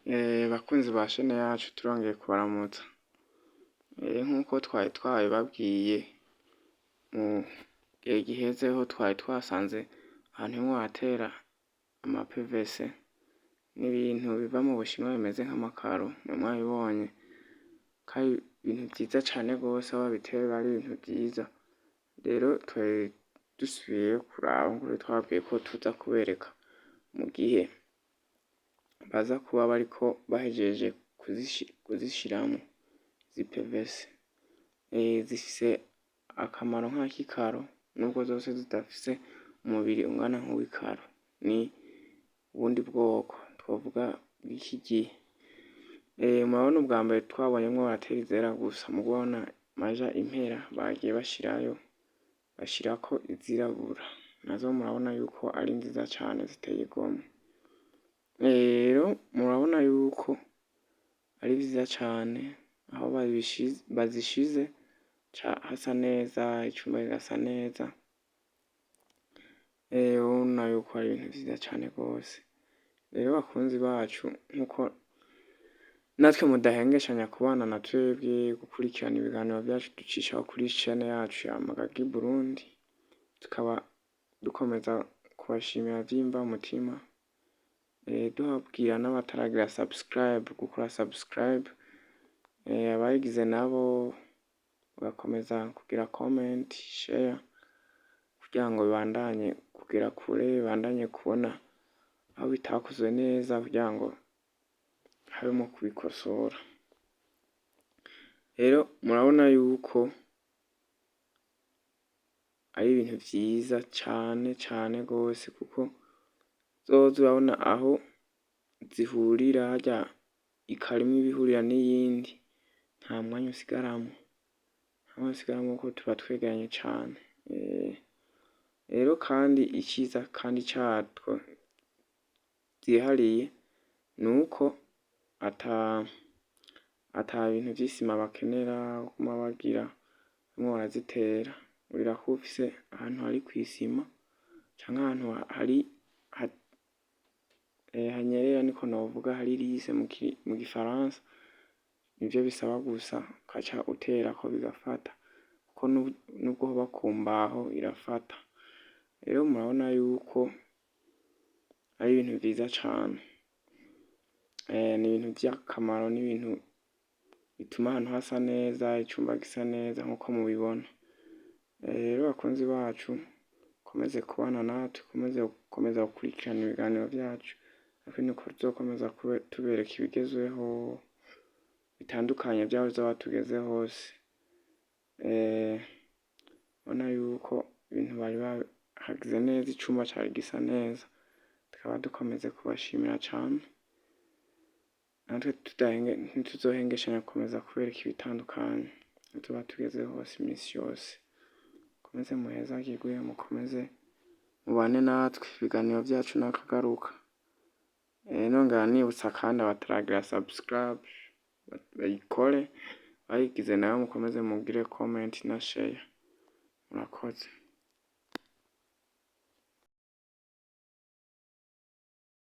Bakunzi ba shene yacu turongeye kubaramutsa. Nk'uko twari twabibabwiye mu gihe gihezeho, twari twasanze ahantu himwe hatera ama PVC n'ibintu biva mu Bushinwa bimeze nk'amakaro, mwabibonye ko ari ibintu vyiza cane gose, aho babiteye ari ibintu vyiza. Rero twari dusubiye kuraba nk'uko twababwiye ko tuza kubereka mu gihe baza kuba bariko bahejeje kuzishiramwo izi PVC. Zifise akamaro nk'akikaro, nubwo zose zidafise umubiri ungana nk'uwikaro, ni ubundi bwoko twovuga bw'iki gihe. Murabona ubwa mbere twabonyemwo baratera izera gusa, mugabona maja impera bagiye bashirako izirabura, nazo murabona yuko ari nziza cane ziteye igomwe. Rero murabona yuko ari vyiza cane, aho bazishize hasa neza, icumba kigasa neza. Urabona yuko ari ibintu vyiza cane gose. Rero bakunzi bacu, nkuko natwe mudahengeshanya kubana na twebwe, gukurikirana ibiganiro vyacu ducishaho kuri shene yacu ya Magagi Burundi, tukaba dukomeza kubashimira vy'imvamutima, duhabwira n'abataragira subscribe gukora subscribe, abayigize nabo bagakomeza kugira comment, share, kugira ngo bibandanye kugera kure, bibandanye kubona aho bitakozwe neza, kugira ngo habemo kubikosora. Rero murabona yuko ari ibintu vyiza cane cane gose, kuko zozo urabona aho zihurira, harya ikaro imwe iba ihurira n'iyindi, nta mwanya usigaramwo kuko tuba twegeranye cane. Rero kandi iciza kandi catwo vyihariye, nuko ata bintu vy'isima bakenera kuguma bagira barimwo barazitera. Urira kuba ufise ahantu hari kw'isima canke ahantu hanyerera, niko novuga, hari lisse mu gifaransa, nivyo bisaba gusa ukaca uterako bigafata, kuko nubwo hoba ku mbaho irafata. Rero murabona yuko ari ibintu vyiza cane, ni ibintu vy'akamaro, n'ibintu bituma ahantu hasa neza, icumba gisa neza nkuko mubibona. Rero bakunzi bacu, mukomeze kubana natwe, gukomeza gukurikirana ibiganiro vyacu, natwe niko tuzokomeza tubereka ibigezweho bitandukanye vyaho tuzoba tugeze hose. Urabona yuko ibintu bari bahagize neza, icumba cari gisa neza, tukaba dukomeze kubashimira cane. Natwe ntituzohengeshanya gukomeza kubereka ibitandukanye aho tuba tugeze hose imisi yose. Mukomeze muhezagirwe, mukomeze mubane natwe, ibiganiro vyacu nakagaruka. Nongera nibutsa kandi abataragira subscribe bayikore, bayigize nabo mukomeze mugire comment na share. Murakoze.